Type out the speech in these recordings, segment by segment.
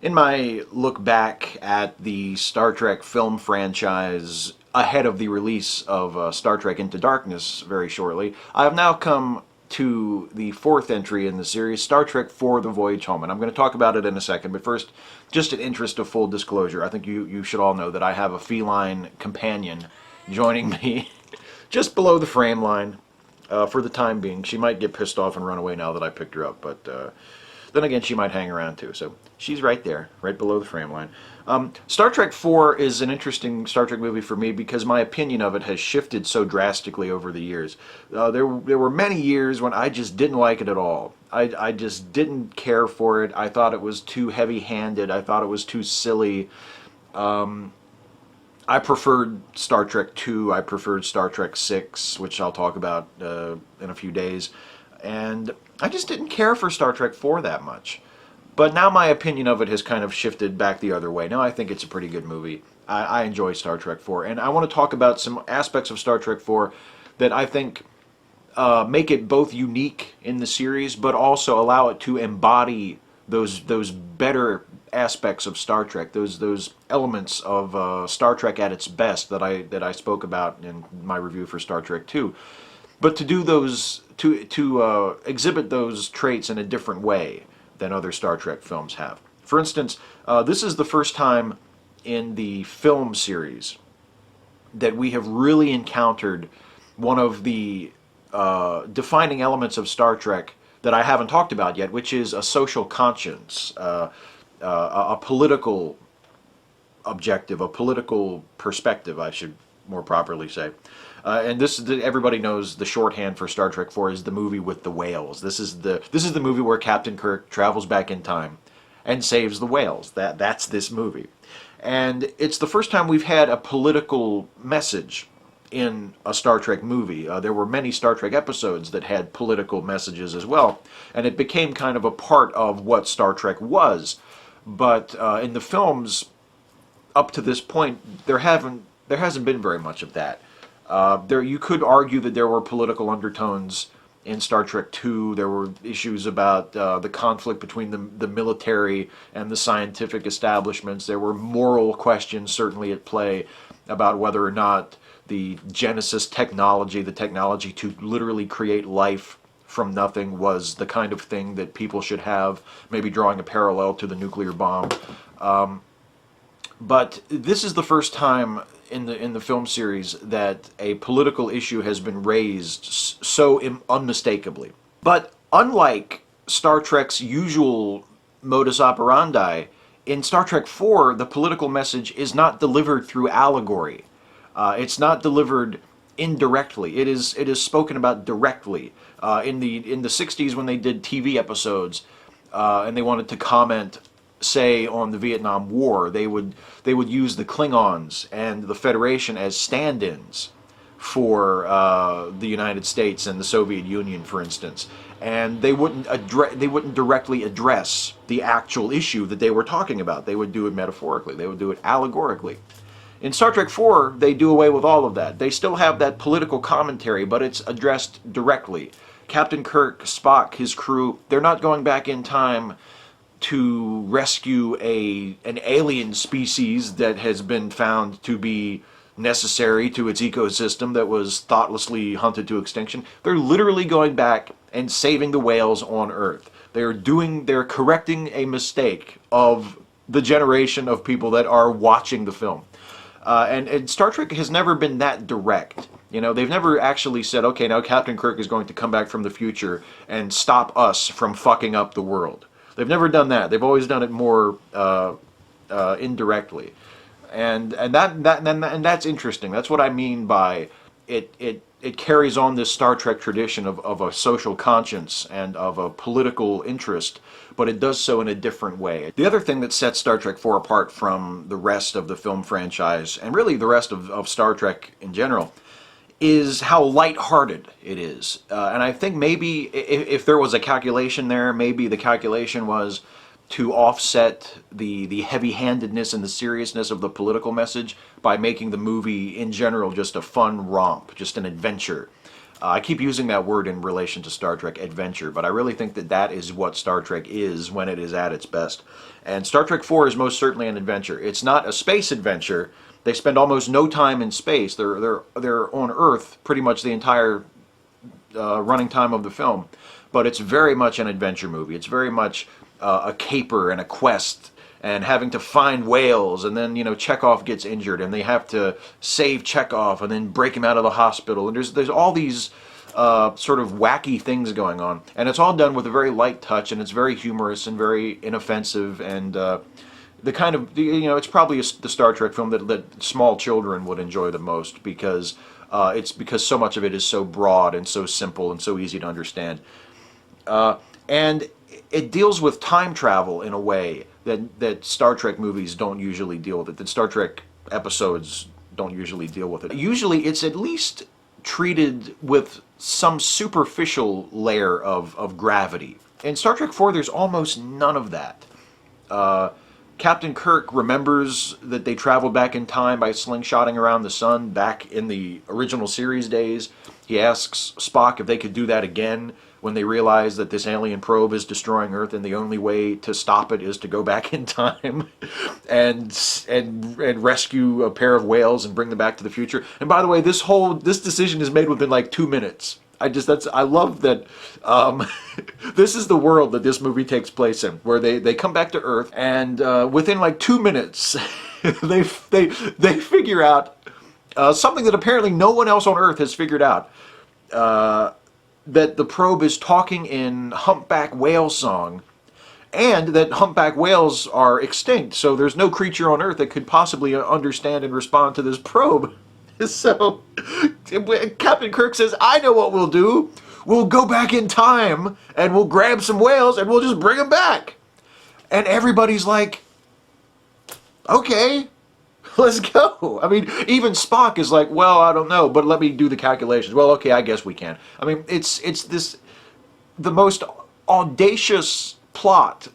In my look back at the Star Trek film franchise ahead of the release of Star Trek Into Darkness very shortly, I have now come to the fourth entry in the series, Star Trek IV: The Voyage Home. And I'm going to talk about it in a second, but first, just in interest of full disclosure, I think you should all know that I have a feline companion joining me just below the frame line for the time being. She might get pissed off and run away now that I picked her up, but then again, she might hang around too. So she's right there, right below the frame line. Star Trek IV is an interesting Star Trek movie for me because my opinion of it has shifted so drastically over the years. There were many years when I just didn't like it at all. I just didn't care for it. I thought it was too heavy-handed. I thought it was too silly. I preferred Star Trek II. I preferred Star Trek VI, which I'll talk about in a few days. And I just didn't care for Star Trek IV that much. But now my opinion of it has kind of shifted back the other way. Now I think it's a pretty good movie. I enjoy Star Trek IV. And I want to talk about some aspects of Star Trek IV that I think make it both unique in the series, but also allow it to embody those better aspects of Star Trek, those elements of Star Trek at its best that I spoke about in my review for Star Trek II. But to do those, to exhibit those traits in a different way than other Star Trek films have. For instance, this is the first time in the film series that we have really encountered one of the defining elements of Star Trek that I haven't talked about yet, which is a social conscience, a political objective, a political perspective, I should more properly say. And everybody knows the shorthand for Star Trek IV is the movie with the whales. This is the movie where Captain Kirk travels back in time and saves the whales. That's this movie. And it's the first time we've had a political message in a Star Trek movie. There were many Star Trek episodes that had political messages as well, and it became kind of a part of what Star Trek was. But in the films, up to this point, there hasn't been very much of that. You could argue that there were political undertones in Star Trek II. There were issues about the conflict between the military and the scientific establishments. There were moral questions certainly at play about whether or not the Genesis technology, the technology to literally create life from nothing, was the kind of thing that people should have, maybe drawing a parallel to the nuclear bomb. But this is the first time in the film series that a political issue has been raised so unmistakably. But unlike Star Trek's usual modus operandi, in Star Trek IV, the political message is not delivered through allegory. It's not delivered indirectly. It is spoken about directly. In the 60s, when they did TV episodes and they wanted to comment, say, on the Vietnam War, they would use the Klingons and the Federation as stand-ins for the United States and the Soviet Union, for instance, and they wouldn't directly address the actual issue that they were talking about. They would do it metaphorically. They would do it allegorically. In Star Trek IV, they do away with all of that. They still have that political commentary, but it's addressed directly. Captain Kirk, Spock, his crew, they're not going back in time to rescue an alien species that has been found to be necessary to its ecosystem that was thoughtlessly hunted to extinction. They're literally going back and saving the whales on Earth. They're correcting a mistake of the generation of people that are watching the film. And Star Trek has never been that direct. You know, they've never actually said, okay, now Captain Kirk is going to come back from the future and stop us from fucking up the world. They've never done that. They've always done it more indirectly, and that's interesting. That's what I mean by it carries on this Star Trek tradition of a social conscience and of a political interest, but it does so in a different way. The other thing that sets Star Trek IV apart from the rest of the film franchise, and really the rest of Star Trek in general, is how lighthearted it is. And I think maybe if there was a calculation there, maybe the calculation was to offset the heavy-handedness and the seriousness of the political message by making the movie in general just a fun romp, just an adventure. I keep using that word in relation to Star Trek adventure, but I really think that that is what Star Trek is when it is at its best. And Star Trek 4 is most certainly an adventure. It's not a space adventure. They spend almost no time in space. They're on Earth pretty much the entire running time of the film, but it's very much an adventure movie. It's very much a caper and a quest, and having to find whales, and then Chekhov gets injured, and they have to save Chekhov, and then break him out of the hospital, and there's all these sort of wacky things going on, and it's all done with a very light touch, and it's very humorous and very inoffensive, and the kind of it's probably the Star Trek film that small children would enjoy the most, because it's because so much of it is so broad and so simple and so easy to understand, and it deals with time travel in a way that Star Trek movies don't usually deal with it, that Star Trek episodes don't usually deal with it. Usually it's at least treated with some superficial layer of gravity. In Star Trek 4, there's almost none of that. Captain Kirk remembers that they traveled back in time by slingshotting around the sun back in the original series days. He asks Spock if they could do that again when they realize that this alien probe is destroying Earth, and the only way to stop it is to go back in time and rescue a pair of whales and bring them back to the future. And by the way, this decision is made within like 2 minutes. I love that this is the world that this movie takes place in, where they come back to Earth, and within like 2 minutes they figure out something that apparently no one else on Earth has figured out, that the probe is talking in humpback whale song, and that humpback whales are extinct, so there's no creature on Earth that could possibly understand and respond to this probe. So Captain Kirk says, I know what we'll do. We'll go back in time, and we'll grab some whales, and we'll just bring them back. And everybody's like, okay, let's go. I mean, even Spock is like, well, I don't know, but let me do the calculations. Well, okay, I guess we can. I mean, it's the most audacious plot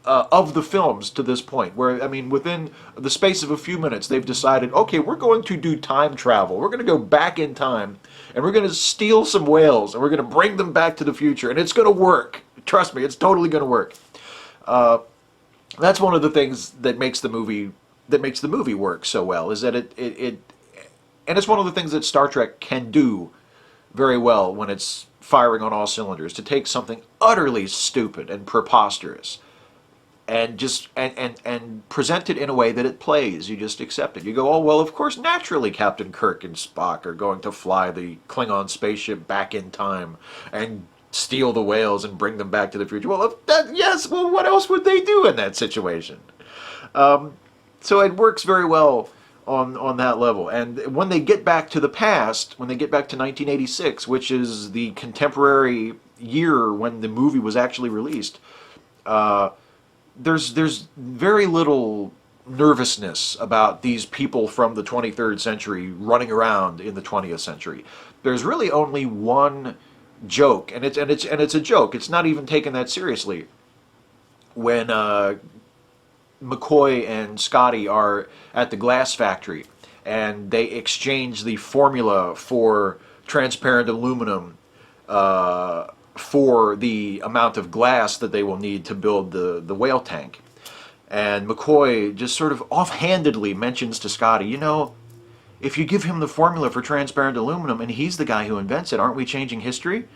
of the films to this point, where, I mean, within the space of a few minutes, they've decided, okay, we're going to do time travel. We're going to go back in time, and we're going to steal some whales, and we're going to bring them back to the future, and it's going to work. Trust me, it's totally going to work. That's one of the things that makes the movie work so well, is that it and it's one of the things that Star Trek can do very well when it's firing on all cylinders, to take something utterly stupid and preposterous and just and present it in a way that it plays. You just accept it. You go, oh, well, of course, naturally Captain Kirk and Spock are going to fly the Klingon spaceship back in time and steal the whales and bring them back to the future. Well, yes, well, what else would they do in that situation? So it works very well on that level. And when they get back to the past, when they get back to 1986, which is the contemporary year when the movie was actually released, there's very little nervousness about these people from the 23rd century running around in the 20th century. There's really only one joke, and it's a joke. It's not even taken that seriously. When McCoy and Scotty are at the glass factory, and they exchange the formula for transparent aluminum for the amount of glass that they will need to build the whale tank. And McCoy just sort of offhandedly mentions to Scotty, you know, if you give him the formula for transparent aluminum and he's the guy who invents it, aren't we changing history?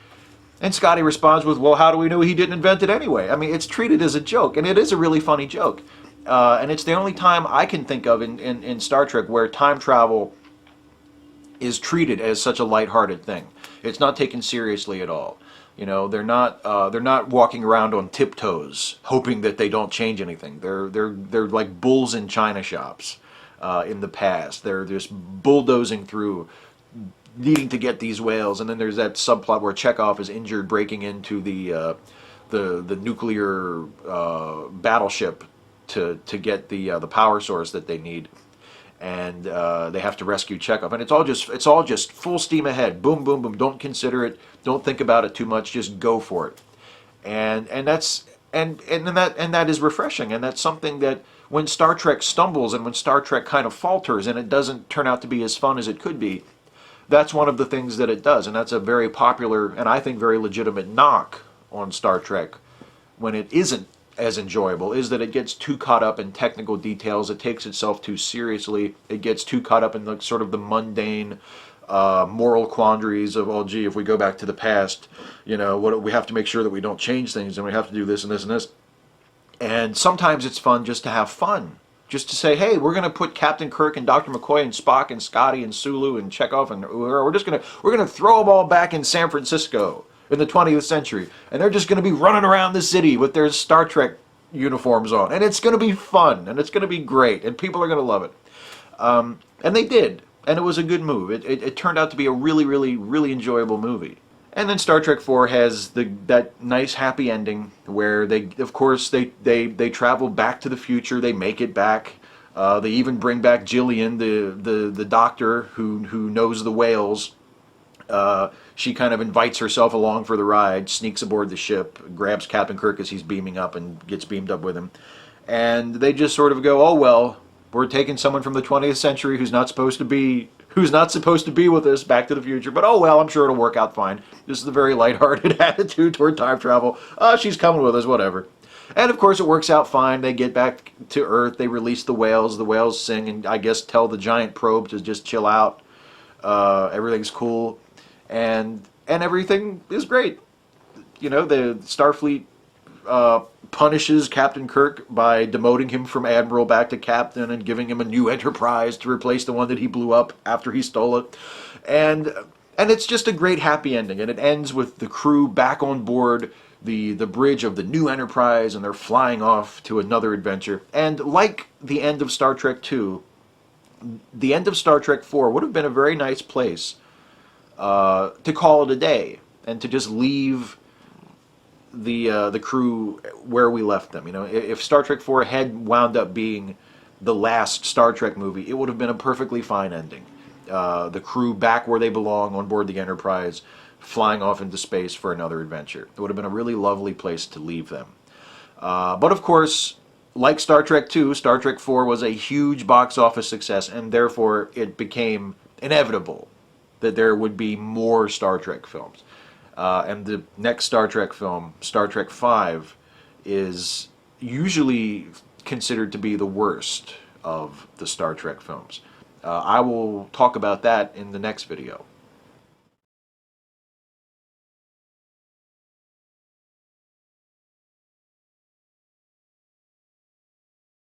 And Scotty responds with, well, how do we know he didn't invent it anyway? I mean, it's treated as a joke, and it is a really funny joke. And it's the only time I can think of in Star Trek where time travel is treated as such a lighthearted thing. It's not taken seriously at all. You know, they're not walking around on tiptoes hoping that they don't change anything. They're like bulls in china shops in the past. They're just bulldozing through, needing to get these whales. And then there's that subplot where Chekhov is injured breaking into the nuclear battleship to get the power source that they need, and they have to rescue Chekhov, and it's all just full steam ahead, boom, boom, boom. Don't consider it, don't think about it too much, just go for it, and that is refreshing, and that's something that when Star Trek stumbles and when Star Trek kind of falters and it doesn't turn out to be as fun as it could be, that's one of the things that it does, and that's a very popular and I think very legitimate knock on Star Trek when it isn't as enjoyable, is that it gets too caught up in technical details. It takes itself too seriously. It gets too caught up in the sort of the mundane moral quandaries of, oh gee, if we go back to the past, you know, what we have to make sure that we don't change things, and we have to do this and this and this. And sometimes it's fun just to have fun. Just to say, hey, we're going to put Captain Kirk and Dr. McCoy and Spock and Scotty and Sulu and Chekhov, and we're gonna throw them all back in San Francisco in the 20th century, and they're just going to be running around the city with their Star Trek uniforms on, and it's going to be fun, and it's going to be great, and people are going to love it. And they did, and it was a good move. It turned out to be a really, really, really enjoyable movie. And then Star Trek 4 has that nice happy ending where they travel back to the future. They make it back. They even bring back Jillian, the doctor who knows the whales. She kind of invites herself along for the ride, sneaks aboard the ship, grabs Captain Kirk as he's beaming up and gets beamed up with him. And they just sort of go, oh well, we're taking someone from the 20th century who's not supposed to be with us back to the future, but oh well, I'm sure it'll work out fine. This is a very lighthearted attitude toward time travel. Oh, she's coming with us, whatever. And of course it works out fine. They get back to Earth, they release the whales sing, and I guess tell the giant probe to just chill out. Everything's cool. And everything is great. You know, the Starfleet punishes Captain Kirk by demoting him from Admiral back to Captain and giving him a new Enterprise to replace the one that he blew up after he stole it. And it's just a great happy ending. And it ends with the crew back on board the bridge of the new Enterprise, and they're flying off to another adventure. And like the end of Star Trek 2, the end of Star Trek 4 would have been a very nice place to call it a day and to just leave the crew where we left them. You know, if Star Trek 4 had wound up being the last Star Trek movie, it would have been a perfectly fine ending. The crew back where they belong on board the Enterprise, flying off into space for another adventure. It would have been a really lovely place to leave them. But of course, like Star Trek 2, Star Trek 4 was a huge box office success, and therefore it became inevitable that there would be more Star Trek films. And the next Star Trek film, Star Trek V, is usually considered to be the worst of the Star Trek films. I will talk about that in the next video.